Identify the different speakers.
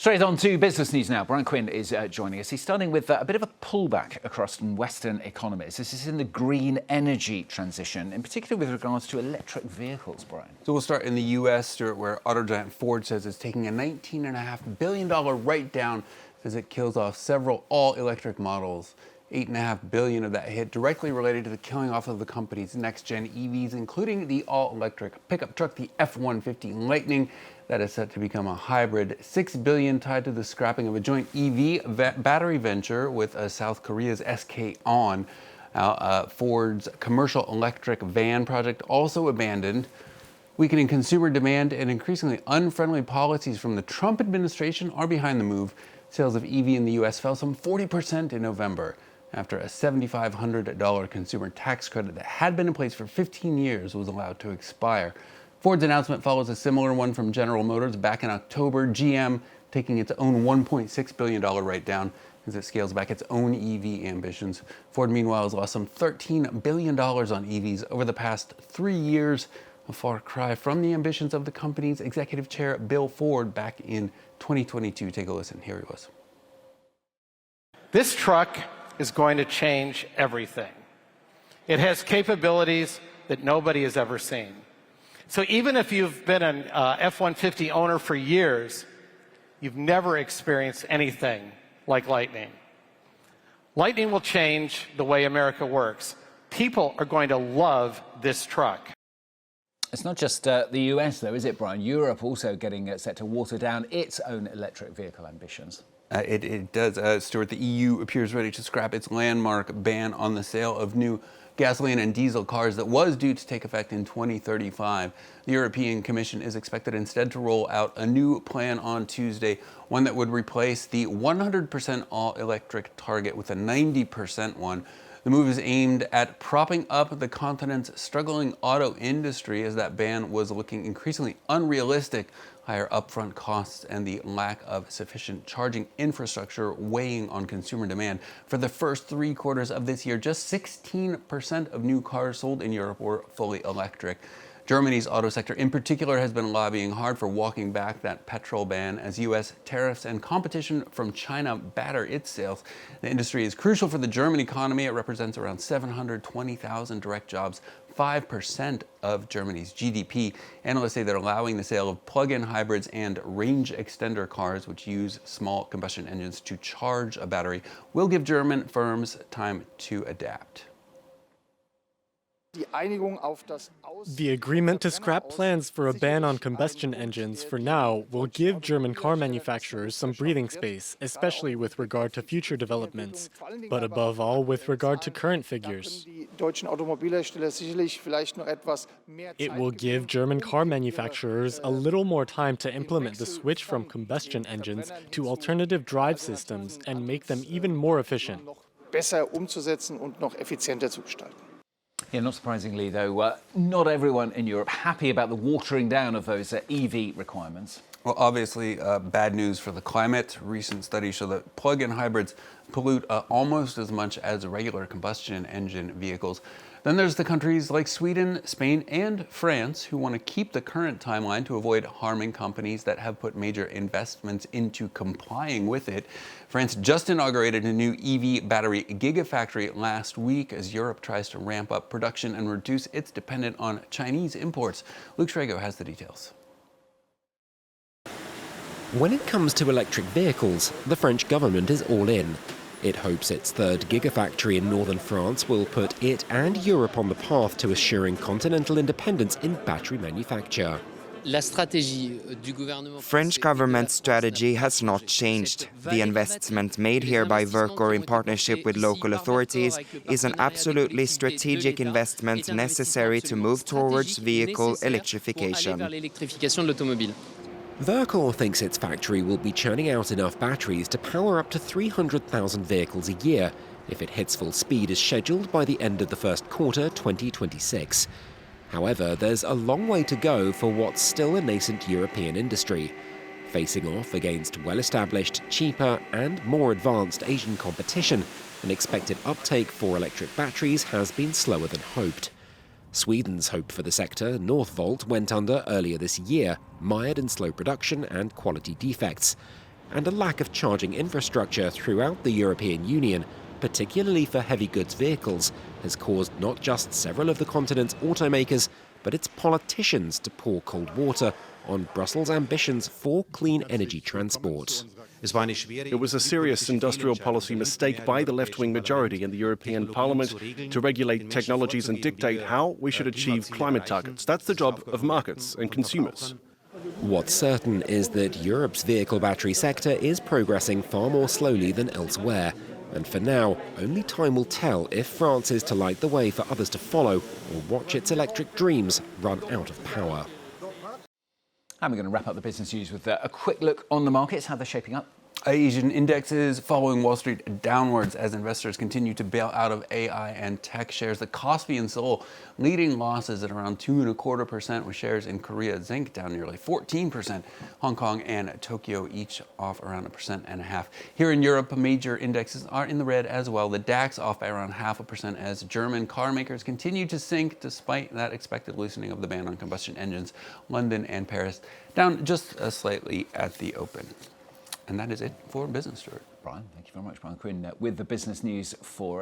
Speaker 1: Straight on to business news now. Brian Quinn is joining us. He's starting with a bit of a pullback across Western economies. This is in the green energy transition, in particular with regards to electric vehicles, Brian.
Speaker 2: So we'll start in the U.S., Stuart, where auto giant Ford says it's taking a $19.5 billion write-down as it kills off several all-electric models. $8.5 billion of that hit directly related to the killing off of the company's next-gen EVs, including the all-electric pickup truck, the F-150 Lightning, that is set to become a hybrid. $6 billion tied to the scrapping of a joint EV battery venture with South Korea's SK On. Ford's commercial electric van project also abandoned. Weakening consumer demand and increasingly unfriendly policies from the Trump administration are behind the move. Sales of EV in the U.S. fell some 40% in November after a $7,500 consumer tax credit that had been in place for 15 years was allowed to expire. Ford's announcement follows a similar one from General Motors back in October. GM taking its own $1.6 billion write-down as it scales back its own EV ambitions. Ford, meanwhile, has lost some $13 billion on EVs over the past 3 years, a far cry from the ambitions of the company's executive chair, Bill Ford, back in 2022. Take a listen. Here he was.
Speaker 3: This truck is going to change everything. It has capabilities that nobody has ever seen. So even if you've been an F-150 owner for years, you've never experienced anything like Lightning. Lightning will change the way America works. People are going to love this truck.
Speaker 1: It's not just the US, though, is it, Brian? Europe also getting set to water down its own electric vehicle ambitions.
Speaker 2: It does, Stuart. The EU appears ready to scrap its landmark ban on the sale of new gasoline and diesel cars that was due to take effect in 2035. The European Commission is expected instead to roll out a new plan on Tuesday, one that would replace the 100% all-electric target with a 90% one. The move is aimed at propping up the continent's struggling auto industry as that ban was looking increasingly unrealistic. Higher upfront costs and the lack of sufficient charging infrastructure weighing on consumer demand. For the first 3 quarters of this year, just 16% of new cars sold in Europe were fully electric. Germany's auto sector in particular has been lobbying hard for walking back that petrol ban as U.S. tariffs and competition from China batter its sales. The industry is crucial for the German economy. It represents around 720,000 direct jobs, 5% of Germany's GDP. Analysts say they're allowing the sale of plug-in hybrids and range extender cars, which use small combustion engines to charge a battery, will give German firms time to adapt.
Speaker 4: The agreement to scrap plans for a ban on combustion engines for now will give German car manufacturers some breathing space, especially with regard to future developments, but above all with regard to current figures. It will give German car manufacturers a little more time to implement the switch from combustion engines to alternative drive systems and make them even more efficient.
Speaker 1: Yeah, not surprisingly, though, not everyone in Europe happy about the watering down of those EV requirements.
Speaker 2: Well, obviously, bad news for the climate. Recent studies show that plug-in hybrids pollute almost as much as regular combustion engine vehicles. Then there's the countries like Sweden, Spain, and France who want to keep the current timeline to avoid harming companies that have put major investments into complying with it. France just inaugurated a new EV battery gigafactory last week as Europe tries to ramp up production and reduce its dependence on Chinese imports. Luke Schrago has the details.
Speaker 5: When it comes to electric vehicles, the French government is all in. It hopes its third gigafactory in northern France will put it and Europe on the path to assuring continental independence in battery manufacture.
Speaker 6: French government strategy has not changed. The investment made here by Verkor in partnership with local authorities is an absolutely strategic investment necessary to move towards vehicle electrification.
Speaker 5: Verkor thinks its factory will be churning out enough batteries to power up to 300,000 vehicles a year if it hits full speed as scheduled by the end of the first quarter 2026. However, there's a long way to go for what's still a nascent European industry. Facing off against well-established, cheaper and more advanced Asian competition, an expected uptake for electric batteries has been slower than hoped. Sweden's hope for the sector, Northvolt, went under earlier this year, mired in slow production and quality defects. and a lack of charging infrastructure throughout the European Union, particularly for heavy goods vehicles, has caused not just several of the continent's automakers, but its politicians to pour cold water on Brussels' ambitions for clean energy transport.
Speaker 7: It was a serious industrial policy mistake by the left-wing majority in the European Parliament to regulate technologies and dictate how we should achieve climate targets. That's the job of markets and consumers.
Speaker 5: What's certain is that Europe's vehicle battery sector is progressing far more slowly than elsewhere. And for now, only time will tell if France is to light the way for others to follow or watch its electric dreams run out of power.
Speaker 1: And we're going to wrap up the business news with a quick look on the markets, how they're shaping up.
Speaker 2: Asian indexes following Wall Street downwards as investors continue to bail out of AI and tech shares. The Kospi in Seoul leading losses at around 2.25%, with shares in Korea Zinc down nearly 14%. Hong Kong and Tokyo each off around 1.5%. Here in Europe, major indexes are in the red as well. The DAX off by around 0.5% as German car makers continue to sink despite that expected loosening of the ban on combustion engines. London and Paris down just slightly at the open. And that is it for Business, Stuart.
Speaker 1: Brian, thank you very much. Brian Quinn with the business news for us.